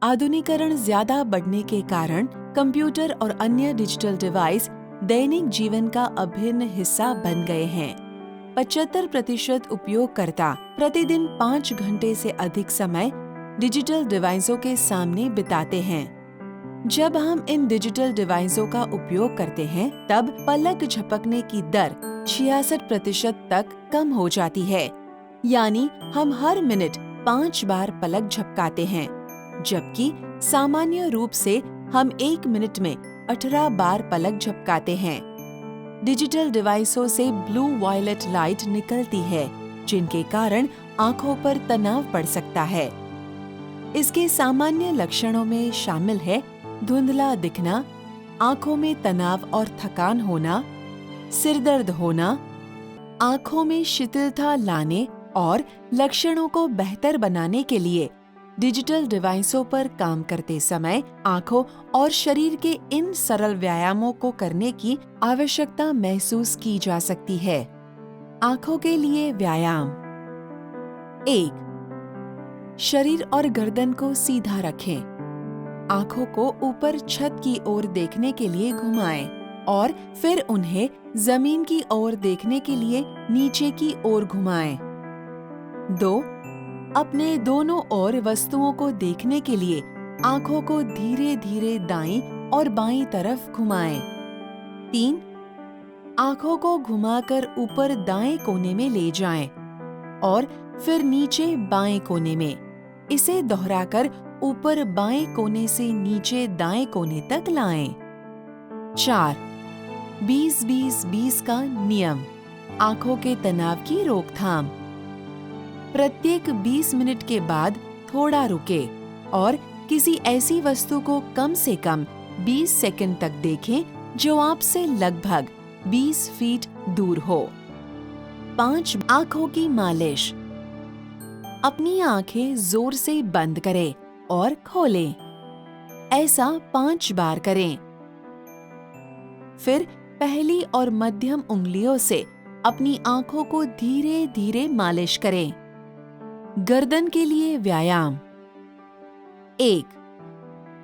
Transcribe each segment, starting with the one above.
आधुनिकीकरण ज्यादा बढ़ने के कारण कंप्यूटर और अन्य डिजिटल डिवाइस दैनिक जीवन का अभिन्न हिस्सा बन गए हैं। 75% उपयोगकर्ता प्रतिदिन 5 घंटे से अधिक समय डिजिटल डिवाइसों के सामने बिताते हैं। जब हम इन डिजिटल डिवाइसों का उपयोग करते हैं, तब पलक झपकने की दर 66% तक कम हो जाती है, यानी हम हर मिनट 5 बार पलक झपकाते हैं, जबकि सामान्य रूप से हम 1 मिनट में 18 बार पलक झपकाते हैं। डिजिटल डिवाइसों से ब्लू वायलेट लाइट निकलती है, जिनके कारण आंखों पर तनाव पड़ सकता है। इसके सामान्य लक्षणों में शामिल है धुंधला दिखना, आंखों में तनाव और थकान होना, सिरदर्द होना, आंखों में शिथिलता लाने और लक्षणों को बेहतर बनाने के लिए डिजिटल डिवाइसों पर काम करते समय आंखों और शरीर के इन सरल व्यायामों को करने की आवश्यकता महसूस की जा सकती है। आंखों के लिए व्यायाम। 1. शरीर और गर्दन को सीधा रखें। आंखों को ऊपर छत की ओर देखने के लिए घुमाएं और फिर उन्हें जमीन की ओर देखने के लिए नीचे की ओर घुमाएं। 2. अपने दोनों ओर वस्तुओं को देखने के लिए आंखों को धीरे धीरे दाईं और बाईं तरफ घुमाएं। 3. आंखों को घुमाकर ऊपर दाएं कोने में ले जाएं और फिर नीचे बाएं कोने में। इसे दोहराकर ऊपर बाएं कोने से नीचे दाएं कोने तक लाएं। 4. 20-20-20 का नियम। आंखों के तनाव की रोकथाम। प्रत्येक 20 मिनट के बाद थोड़ा रुके और किसी ऐसी वस्तु को कम से कम 20 सेकंड तक देखें जो आपसे लगभग 20 फीट दूर हो। 5. आंखों की मालिश। अपनी आंखें जोर से बंद करें और खोलें। ऐसा 5 बार करें। फिर पहली और मध्यम उंगलियों से अपनी आंखों को धीरे धीरे मालिश करें। गर्दन के लिए व्यायाम। 1.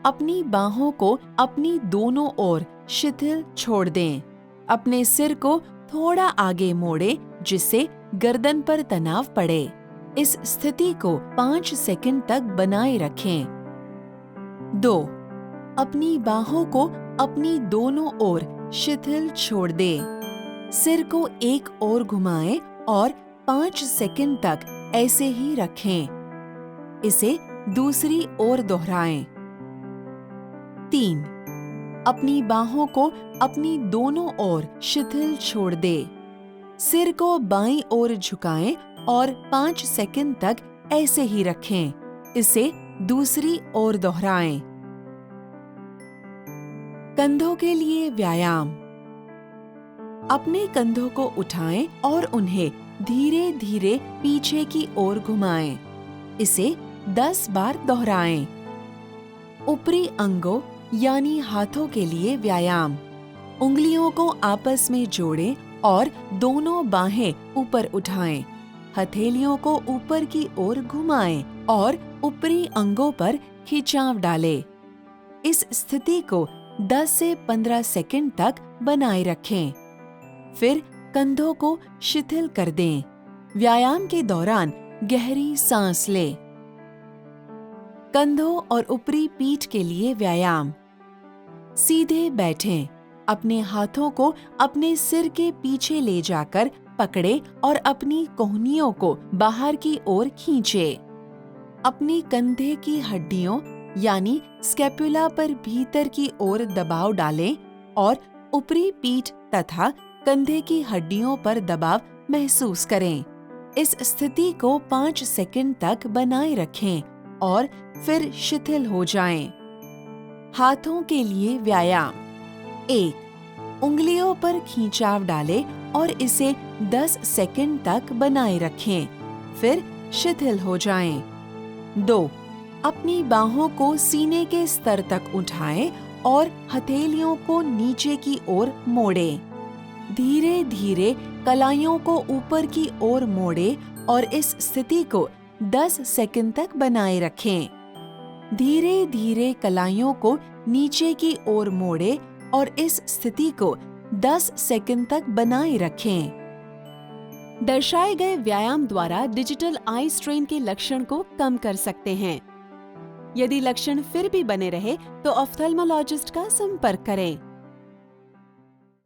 अपनी बाहों को अपनी दोनों ओर शिथिल छोड़ दें। अपने सिर को थोड़ा आगे मोड़ें जिससे गर्दन पर तनाव पड़े। इस स्थिति को 5 सेकंड तक बनाए रखें। 2. अपनी बाहों को अपनी दोनों ओर शिथिल छोड़ दें। सिर को एक ओर घुमाएं और 5 सेकंड तक ऐसे ही रखें। इसे दूसरी ओर दोहराएं। 3. अपनी बाहों को अपनी दोनों ओर शिथिल छोड़ दें। सिर को बाईं ओर झुकाएं और 5 सेकंड तक ऐसे ही रखें। इसे दूसरी ओर दोहराएं। कंधों के लिए व्यायाम। अपने कंधों को उठाएं और उन्हें धीरे धीरे पीछे की ओर घुमाएं। इसे 10 बार दोहराएं। ऊपरी अंगों यानी हाथों के लिए व्यायाम। उंगलियों को आपस में जोड़ें और दोनों बाहें ऊपर उठाएं। हथेलियों को ऊपर की ओर घुमाएं और ऊपरी अंगों पर खिंचाव डालें। इस स्थिति को 10 से 15 सेकंड तक बनाए रखें। फिर कंधों को शिथिल कर दें। व्यायाम के दौरान गहरी सांस लें। कंधों और ऊपरी पीठ के लिए व्यायाम। सीधे बैठें। अपने हाथों को अपने सिर के पीछे ले जाकर पकड़े और अपनी कोहनियों को बाहर की ओर खींचें। अपनी कंधे की हड्डियों यानी स्कैपुला पर भीतर की ओर दबाव डालें और ऊपरी पीठ तथा कंधे की हड्डियों पर दबाव महसूस करें। इस स्थिति को 5 सेकंड तक बनाए रखें और फिर शिथिल हो जाएं। हाथों के लिए व्यायाम। 1. उंगलियों पर खींचाव डालें और इसे 10 सेकंड तक बनाए रखें, फिर शिथिल हो जाएं। 2. अपनी बाहों को सीने के स्तर तक उठाएं और हथेलियों को नीचे की ओर मोड़ें। धीरे धीरे कलाइयों को ऊपर की ओर मोड़ें और इस स्थिति को 10 सेकंड तक बनाए रखें। धीरे धीरे कलाइयों को नीचे की ओर मोड़े और इस स्थिति को 10 सेकंड तक बनाए रखें। दर्शाए गए व्यायाम द्वारा डिजिटल आई स्ट्रेन के लक्षण को कम कर सकते हैं। यदि लक्षण फिर भी बने रहे तो ऑफ्थेल्मोलॉजिस्ट का संपर्क करें।